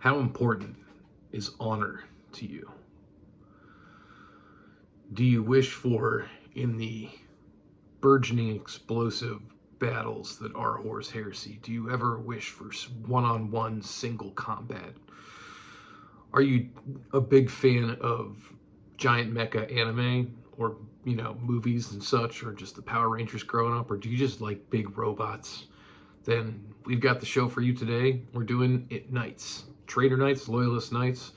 How important is honor to you? Do you wish for, in the burgeoning explosive battles that are Horus Heresy, do you ever wish for one-on-one single combat? Are you a big fan of giant mecha anime or, movies and such, or just the Power Rangers growing up, or do you just like big robots? Then we've got the show for you today. We're doing it Knights, Traitor Knights, Loyalist Knights,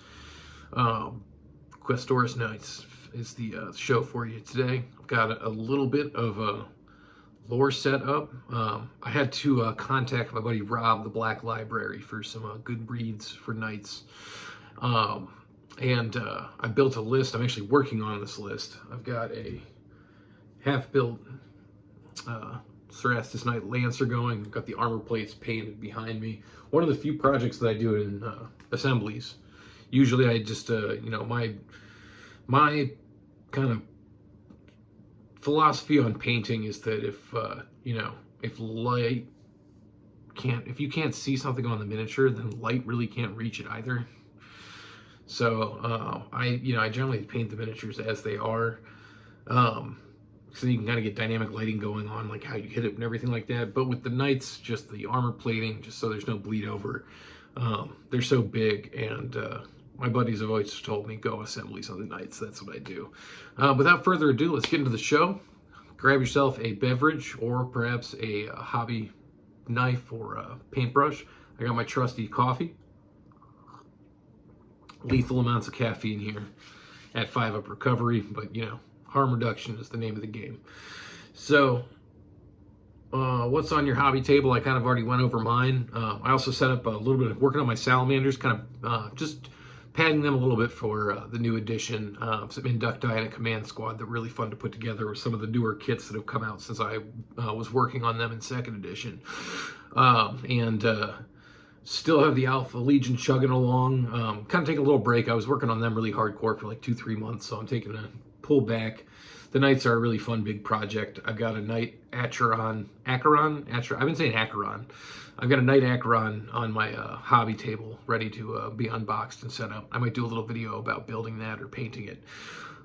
Questoris Knights is the show for you today. I've got a little bit of a lore set up. I had to contact my buddy Rob, the Black Library, for some good reads for Knights. And I built a list. I'm actually working on this list. I've got a half-built Cerastus Knight Lancer going. I've got the armor plates painted behind me. One of the few projects that I do in assemblies. Usually I just, my kind of philosophy on painting is that if you can't see something on the miniature, then light really can't reach it either. So I generally paint the miniatures as they are, so you can kind of get dynamic lighting going on, like how you hit it and everything like that. But with the Knights, just the armor plating, just so there's no bleed over. They're so big, and my buddies have always told me go assemblies on the Knights. That's what I do. Without further ado, let's get into the show. Grab yourself a beverage or perhaps a hobby knife or a paintbrush. I got my trusty coffee. Lethal amounts of caffeine here at 5-up recovery, but harm reduction is the name of the game. So what's on your hobby table? I kind of already went over mine. I also set up a little bit of working on my salamanders, kind of just padding them a little bit for the new edition. Some inducti and a command squad that are really fun to put together with some of the newer kits that have come out since I was working on them in 2nd edition. Still have the Alpha Legion chugging along. Kind of taking a little break. I was working on them really hardcore for like 2-3 months, so I'm taking a pull back. The Knights are a really fun big project. I've got a Knight Acheron. I've been saying Acheron. I've got a Knight Acheron on my hobby table ready to be unboxed and set up. I might do a little video about building that or painting it.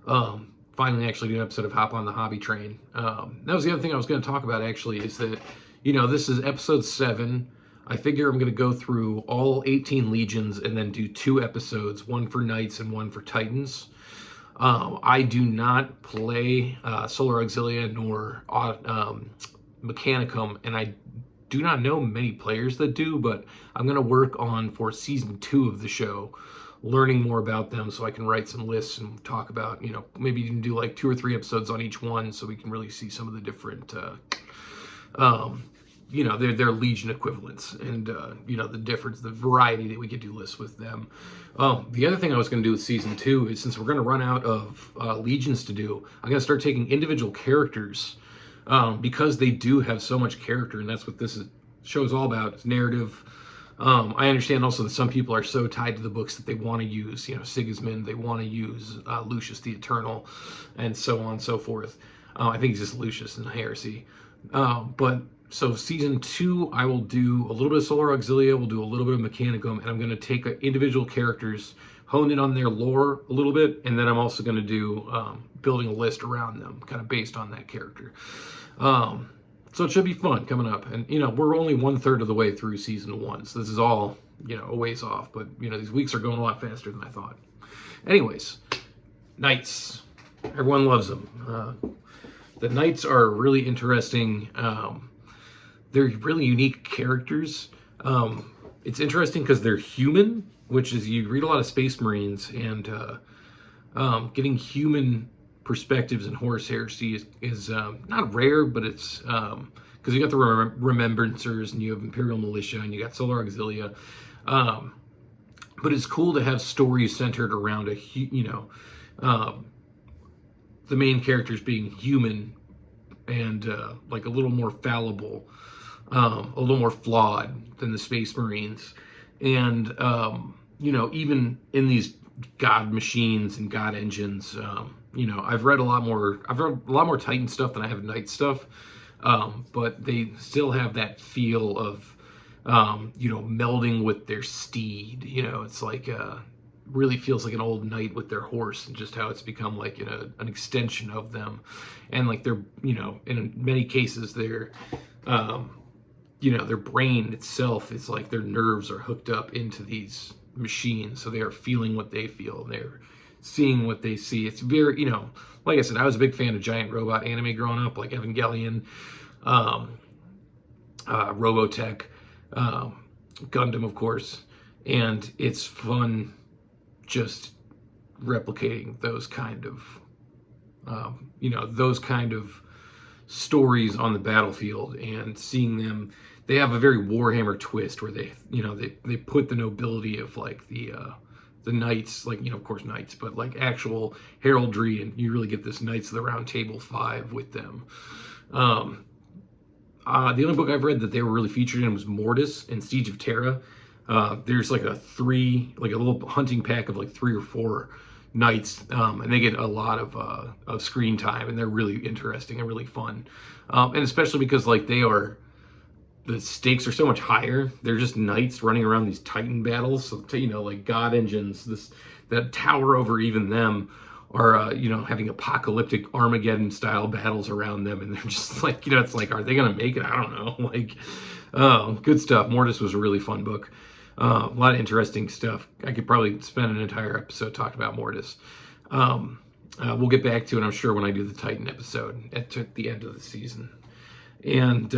Finally actually do an episode of Hop on the Hobby Train. That was the other thing I was going to talk about, actually, is that, this is episode 7. I figure I'm going to go through all 18 legions and then do 2 episodes, one for Knights and one for Titans. I do not play Solar Auxilia nor Mechanicum, and I do not know many players that do, but I'm going to work on, for season 2 of the show, learning more about them so I can write some lists and talk about, maybe even do like 2 or 3 episodes on each one so we can really see some of the different their legion equivalents and, the difference, the variety that we could do lists with them. The other thing I was going to do with season 2 is, since we're going to run out of legions to do, I'm going to start taking individual characters, because they do have so much character, and that's what this show is all about. It's narrative. I understand also that some people are so tied to the books that they want to use, Sigismund, they want to use Lucius the Eternal, and so on and so forth. I think he's just Lucius in Heresy. So season 2, I will do a little bit of Solar Auxilia, we'll do a little bit of Mechanicum, and I'm going to take individual characters, hone in on their lore a little bit, and then I'm also going to do building a list around them, kind of based on that character. So it should be fun coming up. And, we're only 1/3 of the way through season 1, so this is all, a ways off, but, these weeks are going a lot faster than I thought. Anyways, Knights. Everyone loves them. The Knights are really interesting. They're really unique characters. It's interesting because they're human, which is, you read a lot of Space Marines, and getting human perspectives in Horus Heresy is not rare, but it's because you got the Remembrancers, and you have Imperial Militia, and you got Solar Auxilia. But it's cool to have stories centered around the main characters being human and like a little more fallible. A little more flawed than the Space Marines. And, even in these God machines and God engines, I've read a lot more Titan stuff than I have Knight stuff. But they still have that feel of melding with their steed. It's like really feels like an old knight with their horse, and just how it's become like an extension of them. And like they're, in many cases, their brain itself is like their nerves are hooked up into these machines, so they are feeling what they feel, and they're seeing what they see. It's very, like I said, I was a big fan of giant robot anime growing up, like Evangelion, Robotech, Gundam, of course, and it's fun just replicating those kind of stories on the battlefield, and seeing them. They have a very Warhammer twist where they put the nobility of like the knights, like, of course knights, but like actual heraldry, and you really get this Knights of the Round Table 5 with them. The only book I've read that they were really featured in was Mortis and Siege of Terra. There's like a little hunting pack of like 3 or 4 knights, and they get a lot of screen time, and they're really interesting and really fun, and especially because like the stakes are so much higher. They're just knights running around these titan battles, so like god engines that tower over even them are having apocalyptic Armageddon style battles around them, and they're just like, it's like, are they gonna make it? I don't know. Like, good stuff. Mortis was a really fun book. A lot of interesting stuff. I could probably spend an entire episode talking about Mortis. We'll get back to it, I'm sure, when I do the Titan episode at the end of the season. And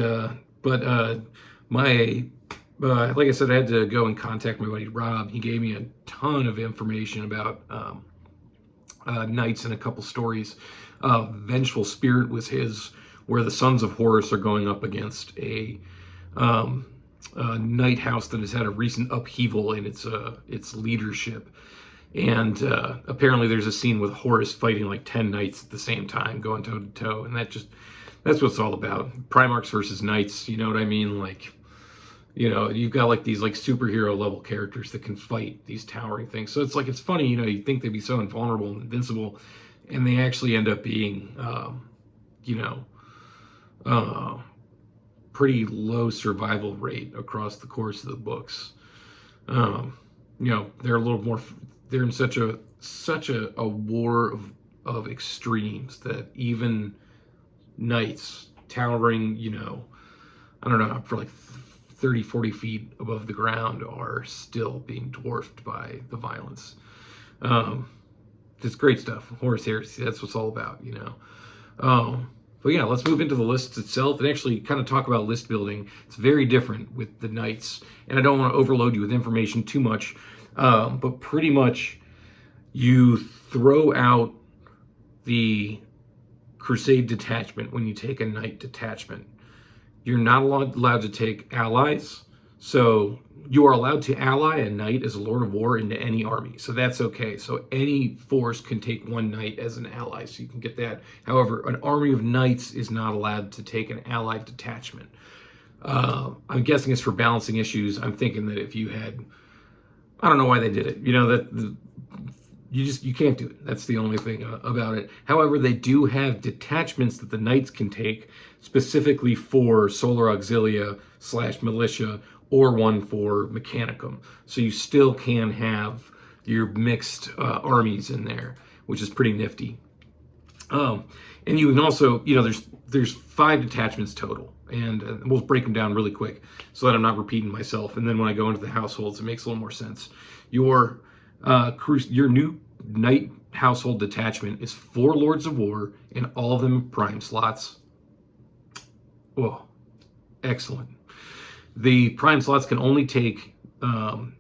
like I said, I had to go and contact my buddy Rob. He gave me a ton of information about knights and a couple stories. Vengeful Spirit was his, where the Sons of Horus are going up against a knight house that has had a recent upheaval in its leadership. And apparently there's a scene with Horus fighting like 10 knights at the same time, going toe to toe, and that's what it's all about. Primarchs versus knights, you know what I mean? Like, you've got like these like superhero level characters that can fight these towering things. So it's like, it's funny, you'd think they'd be so invulnerable and invincible, and they actually end up being, pretty low survival rate across the course of the books. They're a little more, they're in such a war of extremes that even knights towering, I don't know, for like 30, 40 feet above the ground are still being dwarfed by the violence. It's great stuff. Horus Heresy, that's what it's all about, But yeah, let's move into the list itself and actually kind of talk about list building. It's very different with the knights, and I don't want to overload you with information too much, but pretty much you throw out the Crusade detachment when you take a knight detachment. You're not allowed to take allies, so you are allowed to ally a knight as a Lord of War into any army, so that's okay. So any force can take one knight as an ally, so you can get that. However, an army of knights is not allowed to take an allied detachment. I'm guessing it's for balancing issues. I'm thinking that if you had, I don't know why they did it, you can't do it. That's the only thing about it. However, they do have detachments that the knights can take specifically for Solar Auxilia / militia, or one for Mechanicum. So you still can have your mixed armies in there, which is pretty nifty. And you can also, there's 5 detachments total, and we'll break them down really quick so that I'm not repeating myself. And then when I go into the households, it makes a little more sense. Your new knight household detachment is 4 Lords of War, and all of them prime slots. Oh, excellent. The prime slots can only take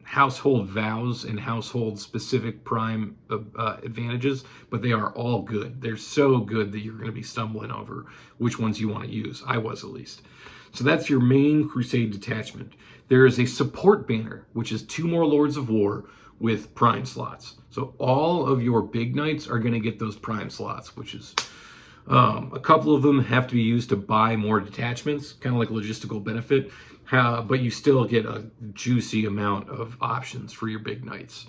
household vows and household specific prime advantages, but they are all good. They're so good that you're going to be stumbling over which ones you want to use. I was, at least. So that's your main Crusade detachment. There is a support banner, which is 2 more Lords of War with prime slots. So all of your big knights are going to get those prime slots, which is a couple of them have to be used to buy more detachments, kind of like a logistical benefit, but you still get a juicy amount of options for your big knights.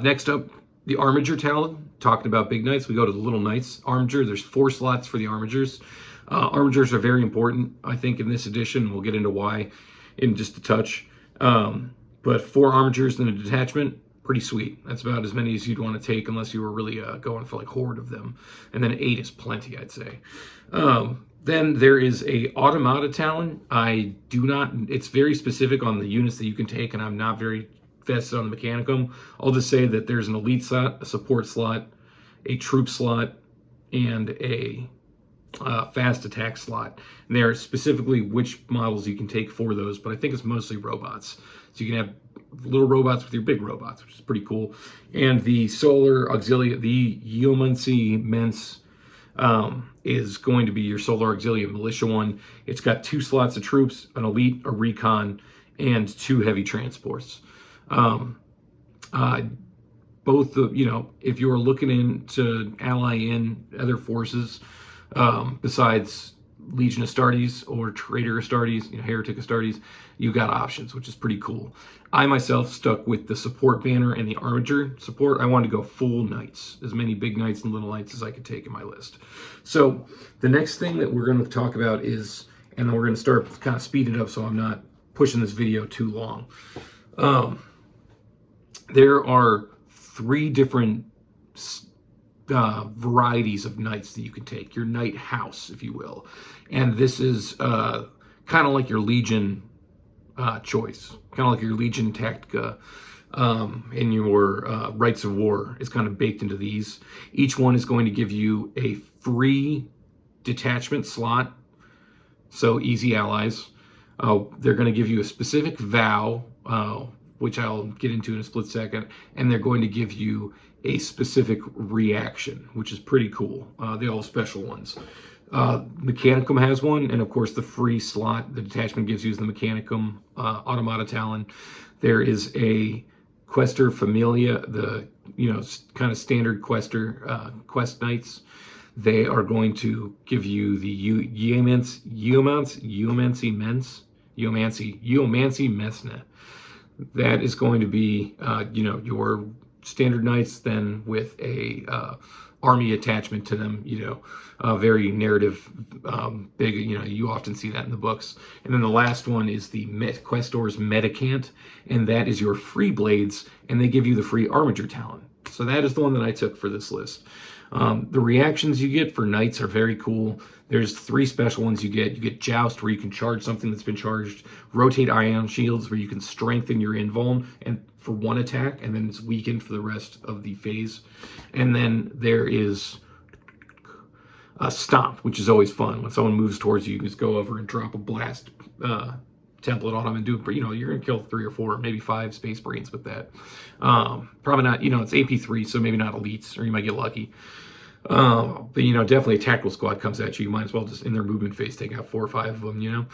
Next up, the Armiger Talon. Talking about big knights, we go to the little knights. Armiger, there's 4 slots for the Armigers. Armigers are very important, I think, in this edition. We'll get into why. in just a touch. But 4 armatures and a detachment, pretty sweet. That's about as many as you'd want to take unless you were really going for like horde of them. And then 8 is plenty, I'd say. Then there is a Automata Talon. It's very specific on the units that you can take, and I'm not very vested on the Mechanicum. I'll just say that there's an elite slot, a support slot, a troop slot, and a fast attack slot. And there are specifically which models you can take for those, but I think it's mostly robots. So you can have little robots with your big robots, which is pretty cool. And the Solar Auxilia, the Yeomancy Mence, is going to be your Solar Auxilia Militia one. It's got 2 slots of troops, an elite, a recon, and 2 heavy transports. Both the, if you are looking into ally in other forces, besides Legion Astartes or Traitor Astartes, Heretic Astartes, you got options, which is pretty cool. I myself stuck with the support banner and the armature support. I wanted to go full knights, as many big knights and little knights as I could take in my list. So the next thing that we're going to talk about is, and then we're going to start kind of speed it up so I'm not pushing this video too long. There are 3 different varieties of knights that you can take. Your knight house, if you will. And this is kind of like your Legion choice. Kind of like your Legion Tactica in your Rights of War. It's kind of baked into these. Each one is going to give you a free detachment slot. So easy allies. They're going to give you a specific vow, which I'll get into in a split second, and they're going to give you a specific reaction, which is pretty cool. They're all special ones. Mechanicum has one, and of course the free slot the detachment gives you is the Mechanicum Automata Talon. There is a Questor Familia, the kind of standard Quest Knights. They are going to give you the Yeomancy Messna. That is going to be, your standard knights, then with a army attachment to them, very narrative, big, you often see that in the books. And then the last one is the Questor's Medicant, and that is your free blades, and they give you the free armature talent. So that is the one that I took for this list. The reactions you get for knights are very cool. There's 3 special ones you get. You get Joust, where you can charge something that's been charged. Rotate Ion Shields, where you can strengthen your invuln and for 1 attack, and then it's weakened for the rest of the phase. And then there is a Stomp, which is always fun. When someone moves towards you, you can just go over and drop a blast template on them and do it. You're going to kill 3 or 4, maybe 5 Space Marines with that. Probably not, it's AP3, so maybe not elites, or you might get lucky. But definitely a tactical squad comes at you. You might as well just in their movement phase take out 4 or 5 of them.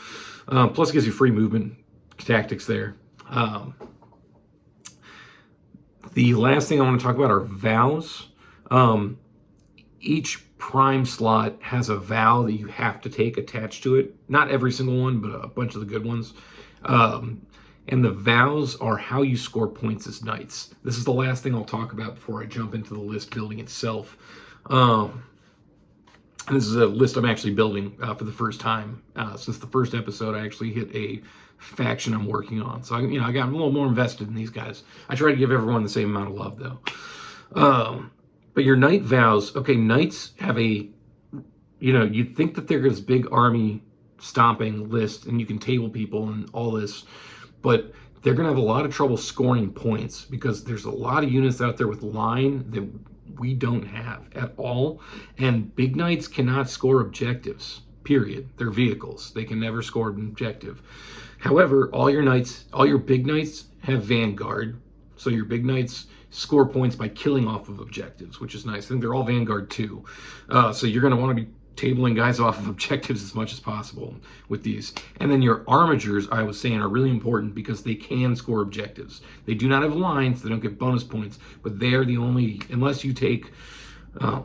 Plus it gives you free movement tactics there. The last thing I want to talk about are vows. Each prime slot has a vow that you have to take attached to it. Not every single one, but a bunch of the good ones. And the vows are how you score points as knights. This is the last thing I'll talk about before I jump into the list building itself. And this is a list I'm actually building for the first time. Since the first episode, I actually hit a faction I'm working on. So, I got a little more invested in these guys. I try to give everyone the same amount of love, though. But your knight vows, okay, knights have a, you'd think that they're this big army stomping list and you can table people and all this, but they're going to have a lot of trouble scoring points because there's a lot of units out there with line that we don't have at all. And big knights cannot score objectives, period. They're vehicles. They can never score an objective. However, all your big knights have Vanguard. So your big knights score points by killing off of objectives, which is nice. I think they're all Vanguard too. So you're going to want to be tabling guys off of objectives as much as possible with these. And then your armatures, I was saying, are really important because they can score objectives. They do not have lines, they don't get bonus points, but they are the only, unless you take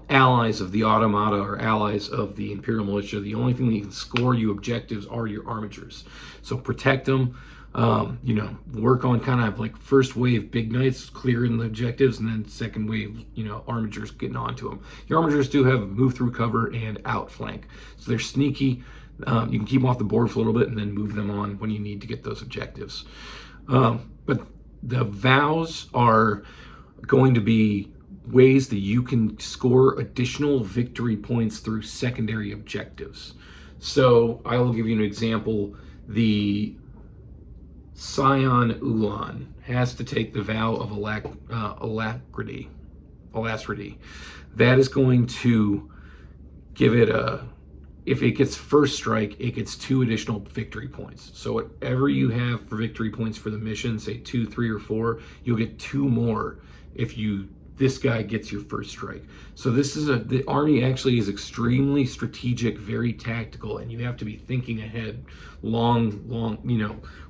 allies of the Automata or allies of the Imperial Militia, the only thing that can score you objectives are your armatures. So protect them. Work on kind of like first wave big knights clearing the objectives, and then second wave, armatures getting onto them. Your armatures do have move through cover and outflank, so they're sneaky. You can keep them off the board for a little bit and then move them on when you need to get those objectives. But the vows are going to be ways that you can score additional victory points through secondary objectives. So I will give you an example. The Scion Ulan has to take the vow of alacrity. That is going to give it if it gets first strike, it gets 2 additional victory points. So whatever you have for victory points for the mission, say 2, 3, or 4, you'll get 2 more if this guy gets your first strike. So the army actually is extremely strategic, very tactical, and you have to be thinking ahead, long,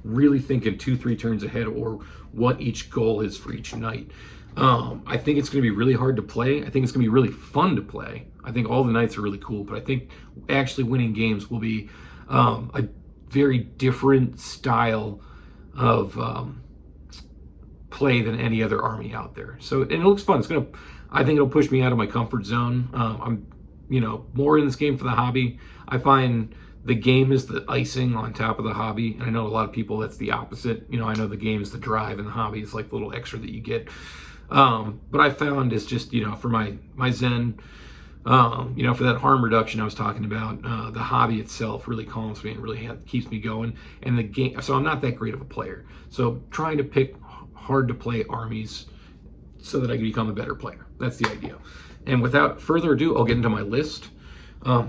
really thinking 2, 3 turns ahead, or what each goal is for each knight. I think it's going to be really hard to play. I think it's going to be really fun to play. I think all the knights are really cool, but I think actually winning games will be a very different style of play than any other army out there. So, and it looks fun. I think it'll push me out of my comfort zone. I'm, more in this game for the hobby. I find the game is the icing on top of the hobby, and I know a lot of people that's the opposite. I know the game is the drive, and the hobby is like the little extra that you get. But I found it's just, for my Zen, for that harm reduction I was talking about, the hobby itself really calms me and really keeps me going. And the game, so I'm not that great of a player. So trying to pick hard to play armies so that I can become a better player. That's the idea. And without further ado, I'll get into my list.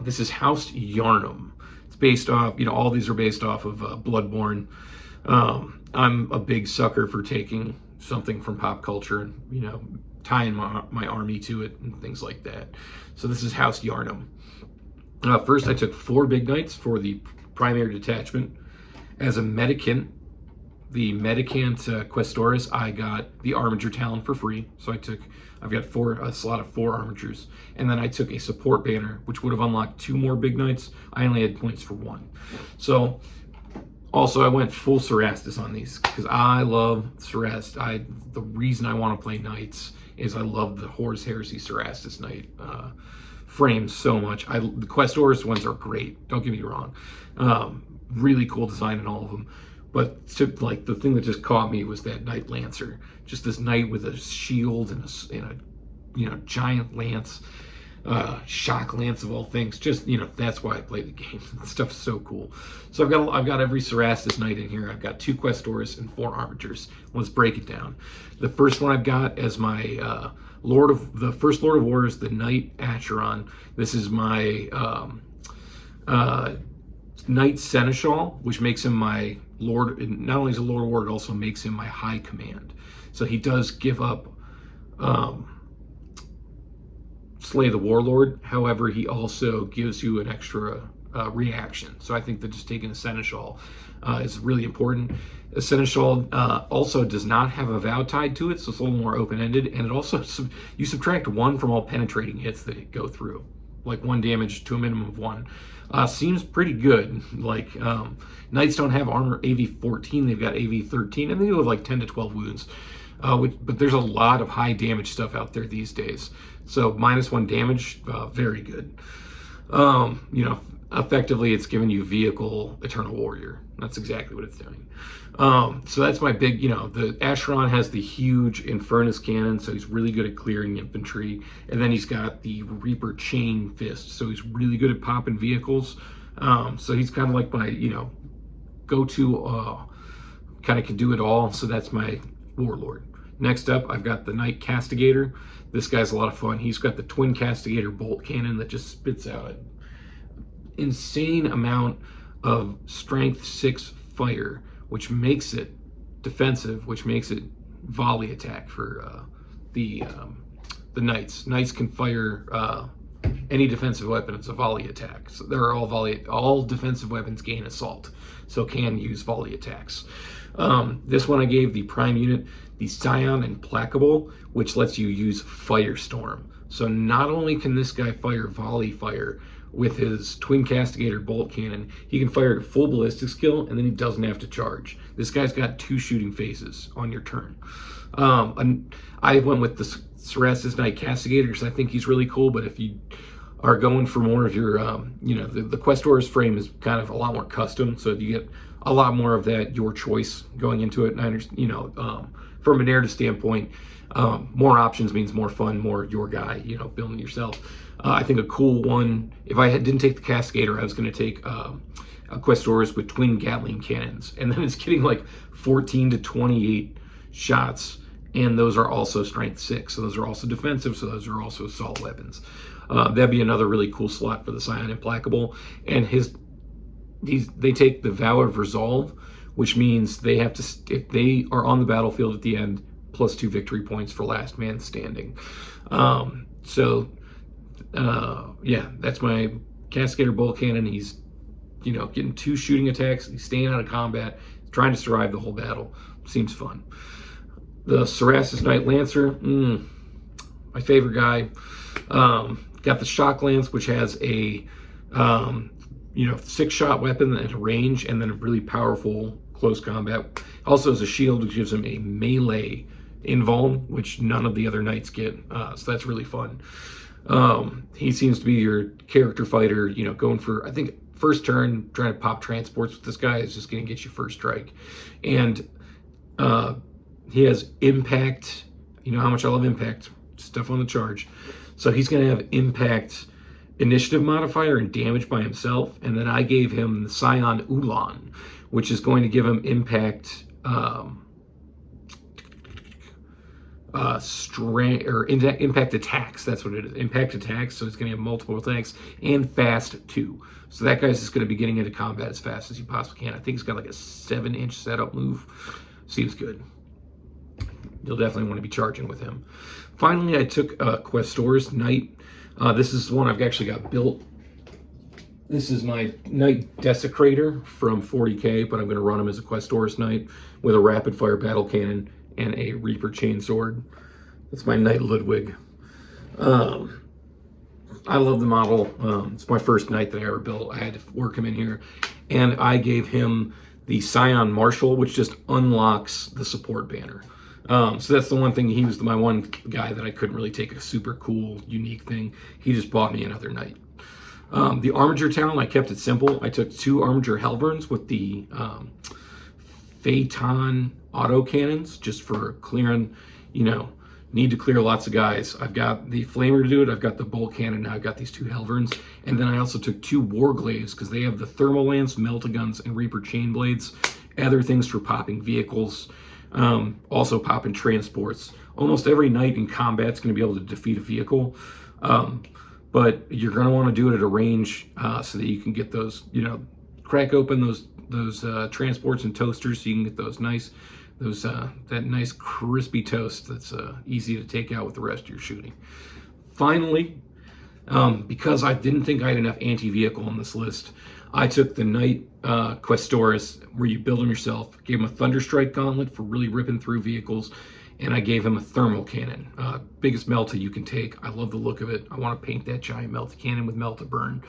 This is House Yharnam. It's based off, all these are based off of Bloodborne. I'm a big sucker for taking something from pop culture and, tying my army to it and things like that. So this is House Yharnam. First, I took 4 big knights for the primary detachment. As a medicant, the medicant Questoris, I got the armature talent for free. So I've got a slot of 4 armatures. And then I took a support banner, which would have unlocked 2 more big knights. I only had points for 1. So also, I went full Cerastus on these because I love Cerastus. The reason I want to play knights is I love the Horus Heresy Cerastus knight frames so much. The Questoris ones are great. Don't get me wrong. Really cool design in all of them. But the thing that just caught me was that Knight Lancer. Just this knight with a shield and a giant lance. Shock lance of all things. Just, that's why I play the game. This stuff's so cool. So I've got every Cerastus knight in here. I've got 2 Questoris and 4 armatures. Let's break it down. The first one I've got as my first Lord of War is the Knight Acheron. This is my Knight Seneschal, which makes him my Lord. Not only is a Lord of War, it also makes him my high command. So he does give up Slay the Warlord. However, he also gives you an extra reaction. So I think that just taking a Seneschal is really important. A Seneschal also does not have a vow tied to it, so it's a little more open-ended. And it also, you subtract 1 from all penetrating hits that go through. Like 1 damage to a minimum of 1. Seems pretty good. Knights don't have armor AV 14, they've got AV 13, and they do have 10 to 12 wounds. But there's a lot of high damage stuff out there these days. So -1 damage, very good. Effectively it's giving you vehicle Eternal Warrior. That's exactly what it's doing. So that's my big, the Acheron has the huge Infernus cannon, so he's really good at clearing infantry. And then he's got the Reaper Chain Fist, so he's really good at popping vehicles. So he's kind of like my, go-to, kind of can do it all. So that's my Warlord. Next up, I've got the Knight Castigator. This guy's a lot of fun. He's got the Twin Castigator bolt cannon that just spits out an insane amount of strength 6 fire, which makes it defensive, which makes it volley attack for the knights. Knights can fire any defensive weapon. It's a volley attack. So they're all defensive weapons gain assault, so can use volley attacks. This one I gave the prime unit, the Scion Implacable, which lets you use Firestorm. So not only can this guy fire volley fire with his Twin Castigator bolt cannon, he can fire at full ballistic skill, and then he doesn't have to charge. This guy's got 2 shooting phases on your turn. And I went with the Cerastus Knight Castigator because I think he's really cool, but if you are going for more of your, the Questoris frame is kind of a lot more custom, so you get a lot more of that your choice going into it. And I understand, from a narrative standpoint, more options means more fun, more your guy, building yourself. I think a cool one, if I didn't take the Cascader, I was going to take a Questoris with twin Gatling cannons, and then it's getting like 14 to 28 shots, and those are also strength 6, so those are also defensive, so those are also assault weapons. That'd be another really cool slot for the Scion Implacable. And they take the Vow of Resolve, which means they have to, if they are on the battlefield at the end, +2 victory points for last man standing. Yeah, that's my Cascader Bolt Cannon. He's, getting 2 shooting attacks. He's staying out of combat, trying to survive the whole battle. Seems fun. The Questoris Knight Lancer, my favorite guy. Got the Shock Lance, which has a 6-shot weapon at a range, and then a really powerful close combat. Also has a shield, which gives him a melee invuln, which none of the other knights get. So that's really fun. He seems to be your character fighter, going for, I think, first turn, trying to pop transports with this guy is just going to get you first strike. And he has impact. You know how much I love impact. Stuff on the charge. So he's going to have impact, initiative modifier, and damage by himself. And then I gave him the Scion Ulan, which is going to give him impact, strength, or impact attacks. That's what it is. Impact attacks. So it's going to have multiple attacks, and fast too. So that guy's just going to be getting into combat as fast as you possibly can. I think he's got like a 7-inch setup move. Seems good. You'll definitely want to be charging with him. Finally, I took Questoris Knight. This is one I've actually got built. This is my Knight Desecrator from 40k, but I'm going to run him as a Questoris Knight with a rapid fire battle cannon and a Reaper chainsword. That's my Knight Ludwig. I love the model. It's my first Knight that I ever built. I had to work him in here, and I gave him the Scion Marshal, which just unlocks the support banner. So that's the one thing. He was my one guy that I couldn't really take a super cool, unique thing. He just bought me another Knight. The Armiger talent, I kept it simple. I took 2 Armiger Helverns with the Phaeton auto cannons, just for clearing, need to clear lots of guys. I've got the Flamer to do it. I've got the Bolt Cannon. Now I've got these 2 Helverns. And then I also took 2 Warglaives, because they have the Thermal Lance, Meltaguns, and Reaper Chain Blades. Other things for popping vehicles. Also popping transports. Almost every knight in combat is going to be able to defeat a vehicle. But you're going to want to do it at a range so that you can get those, crack open those transports and toasters so you can get those nice, that nice crispy toast that's easy to take out with the rest of your shooting. Finally, because I didn't think I had enough anti-vehicle on this list, I took the Knight Questoris, where you build him yourself, gave him a Thunderstrike Gauntlet for really ripping through vehicles, and I gave him a Thermal Cannon. Biggest Melta you can take. I love the look of it. I want to paint that giant Melta Cannon with Melta Burn.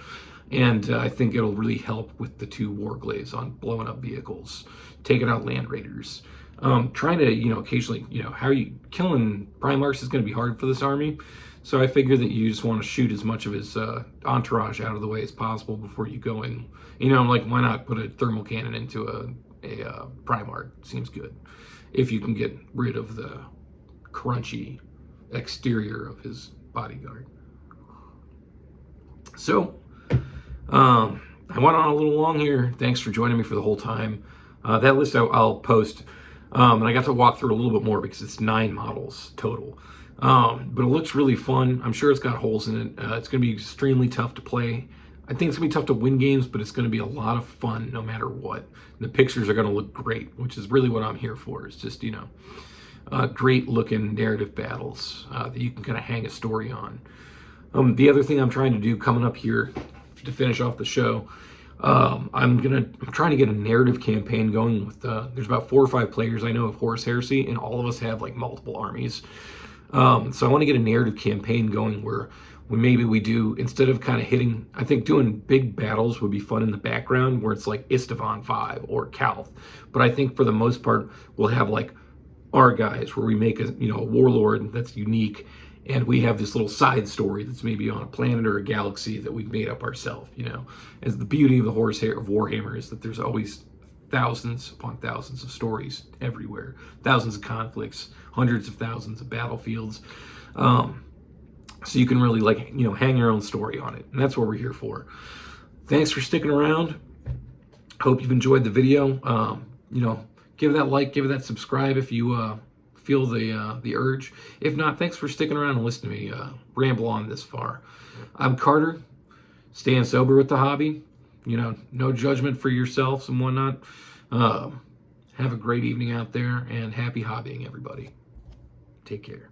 And I think it'll really help with the 2 Warglaives on blowing up vehicles, taking out Land Raiders. Trying to, occasionally, how you killing Primarchs is going to be hard for this army. So I figure that you just want to shoot as much of his entourage out of the way as possible before you go in. I'm like, why not put a thermal cannon into a Primarch? Seems good. If you can get rid of the crunchy exterior of his bodyguard. So, I went on a little long here. Thanks for joining me for the whole time. That list I'll post. And I got to walk through a little bit more because it's 9 models total. But it looks really fun. I'm sure it's got holes in it. It's going to be extremely tough to play. I think it's going to be tough to win games, but it's going to be a lot of fun no matter what. And the pictures are going to look great, which is really what I'm here for. It's just, great looking narrative battles that you can kind of hang a story on. The other thing I'm trying to do coming up here to finish off the show, I'm trying to get a narrative campaign going with, there's about 4 or 5 players I know of Horus Heresy, and all of us have like multiple armies. So I want to get a narrative campaign going where maybe we do, instead of kind of hitting, I think doing big battles would be fun in the background where it's like Istvan 5 or Calth. But I think for the most part, we'll have like our guys where we make a warlord that's unique, and we have this little side story that's maybe on a planet or a galaxy that we've made up ourselves, you know. As the beauty of the Horus of Warhammer is that there's always thousands upon thousands of stories everywhere, thousands of conflicts, hundreds of thousands of battlefields. So you can really, like, you know, hang your own story on it, and that's what we're here for. Thanks for sticking around. Hope you've enjoyed the video. You know, give it that like, give it that subscribe if you feel the urge. If not, thanks for sticking around and listening to me ramble on this far. I'm Carter, staying sober with the hobby. You know, no judgment for yourselves and whatnot. Have a great evening out there, and happy hobbying, everybody. Take care.